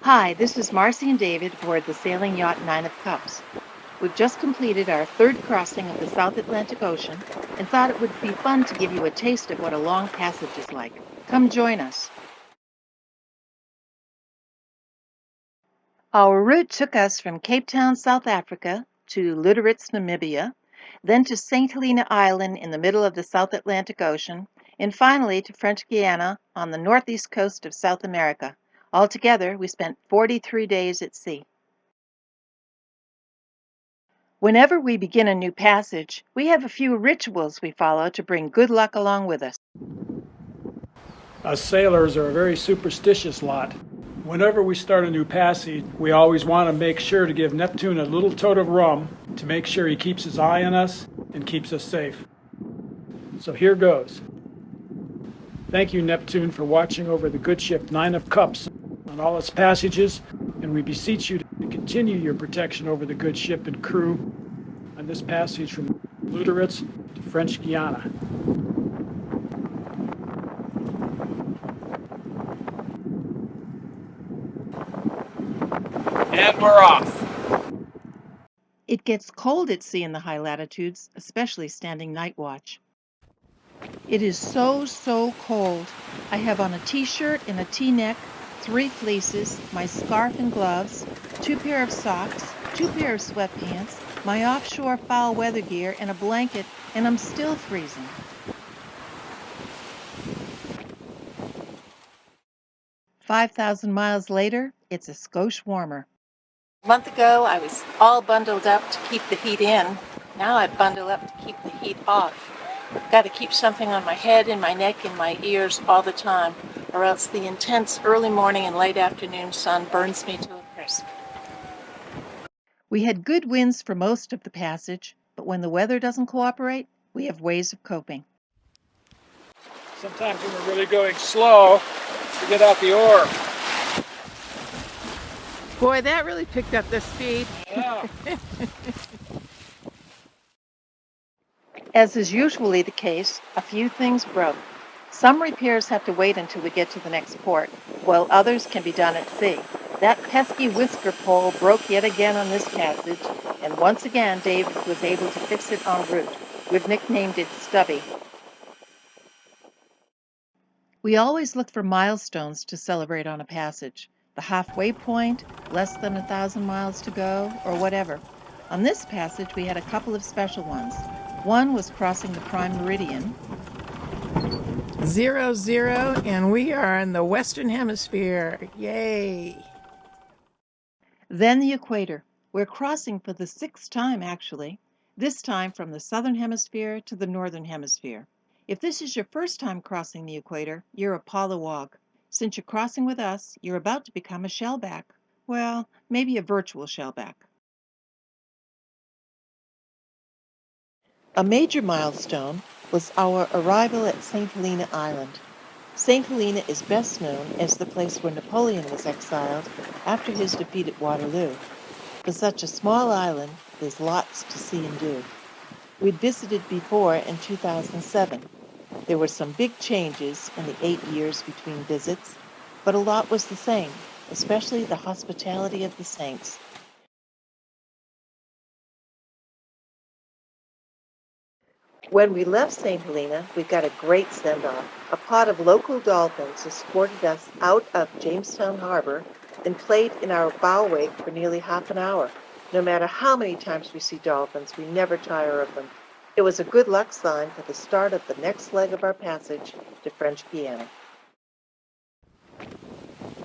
Hi, this is Marcy and David aboard the sailing yacht Nine of Cups. We've just completed our third crossing of the South Atlantic Ocean and thought it would be fun to give you a taste of what a long passage is like. Come join us. Our route took us from Cape Town, South Africa to Lüderitz, Namibia, then to St. Helena Island in the middle of the South Atlantic Ocean, and finally to French Guiana on the northeast coast of South America. Altogether, we spent 43 days at sea. Whenever we begin a new passage, we have a few rituals we follow to bring good luck along with us. Us sailors are a very superstitious lot. Whenever we start a new passage, we always want to make sure to give Neptune a little tote of rum to make sure he keeps his eye on us and keeps us safe. So here goes. Thank you, Neptune, for watching over the good ship Nine of Cups on all its passages, and we beseech you to continue your protection over the good ship and crew on this passage from Lüderitz to French Guiana. And we're off. It gets cold at sea in the high latitudes, especially standing night watch. It is so cold. I have on a t-shirt and a t-neck, 3 fleeces, my scarf and gloves, 2 pair of socks, 2 pair of sweatpants, my offshore foul weather gear, and a blanket, and I'm still freezing. "5,000 miles later, it's a skosh warmer. A month ago, I was all bundled up to keep the heat in. Now I bundle up to keep the heat off. I've got to keep something on my head and my neck and my ears all the time, or else the intense early morning and late afternoon sun burns me to a crisp. We had good winds for most of the passage, but when the weather doesn't cooperate, we have ways of coping. Sometimes when we're really going slow, we get out the oar. Boy, that really picked up the speed. Yeah. As is usually the case, a few things broke. Some repairs have to wait until we get to the next port, while others can be done at sea. That pesky whisker pole broke yet again on this passage, and once again David was able to fix it en route. We've nicknamed it Stubby. We always look for milestones to celebrate on a passage. The halfway point, less than 1,000 miles to go, or whatever. On this passage, we had a couple of special ones. One was crossing the prime meridian. 00, and we are in the Western Hemisphere. Yay! Then the equator. We're crossing for the 6th time, actually. This time from the Southern Hemisphere to the Northern Hemisphere. If this is your first time crossing the equator, you're a pollywog. Since you're crossing with us, you're about to become a shellback. Well, maybe a virtual shellback. A major milestone was our arrival at St. Helena Island. St. Helena is best known as the place where Napoleon was exiled after his defeat at Waterloo. For such a small island, there's lots to see and do. We'd visited before in 2007. There were some big changes in the 8 years between visits, but a lot was the same, especially the hospitality of the saints. When we left St. Helena, we got a great send-off. A pod of local dolphins escorted us out of Jamestown Harbor and played in our bow wake for nearly half an hour. No matter how many times we see dolphins, we never tire of them. It was a good luck sign for the start of the next leg of our passage to French Guiana.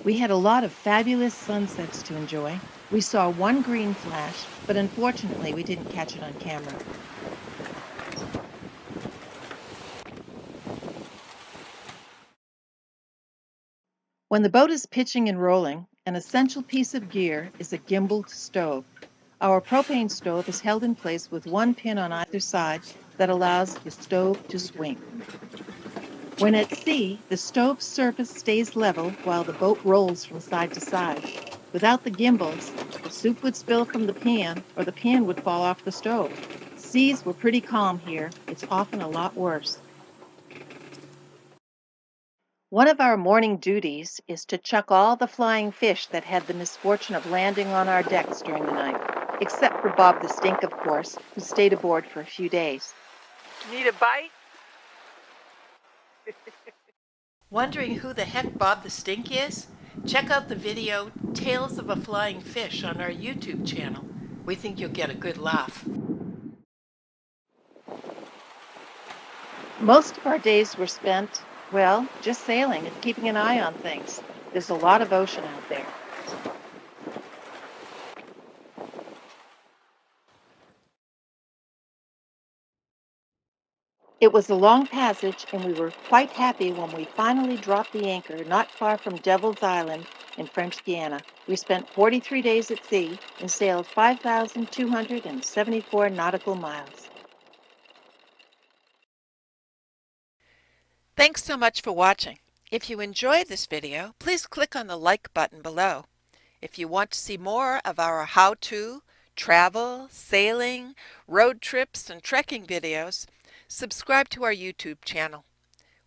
We had a lot of fabulous sunsets to enjoy. We saw one green flash, but unfortunately we didn't catch it on camera. When the boat is pitching and rolling, an essential piece of gear is a gimbaled stove. Our propane stove is held in place with one pin on either side that allows the stove to swing. When at sea, the stove's surface stays level while the boat rolls from side to side. Without the gimbals, the soup would spill from the pan or the pan would fall off the stove. Seas were pretty calm here. It's often a lot worse. One of our morning duties is to chuck all the flying fish that had the misfortune of landing on our decks during the night, except for Bob the Stink, of course, who stayed aboard for a few days. Need a bite? Wondering who the heck Bob the Stink is? Check out the video Tales of a Flying Fish on our YouTube channel. We think you'll get a good laugh. Most of our days were spent, well, just sailing and keeping an eye on things. There's a lot of ocean out there. It was a long passage, and we were quite happy when we finally dropped the anchor not far from Devil's Island in French Guiana. We spent 43 days at sea and sailed 5,274 nautical miles. Thanks so much for watching. If you enjoyed this video, please click on the like button below. If you want to see more of our how-to, travel, sailing, road trips, and trekking videos, subscribe to our YouTube channel.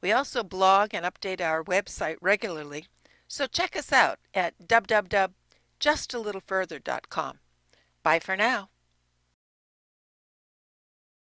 We also blog and update our website regularly, so check us out at www.justtalittlefurther.com. Bye for now.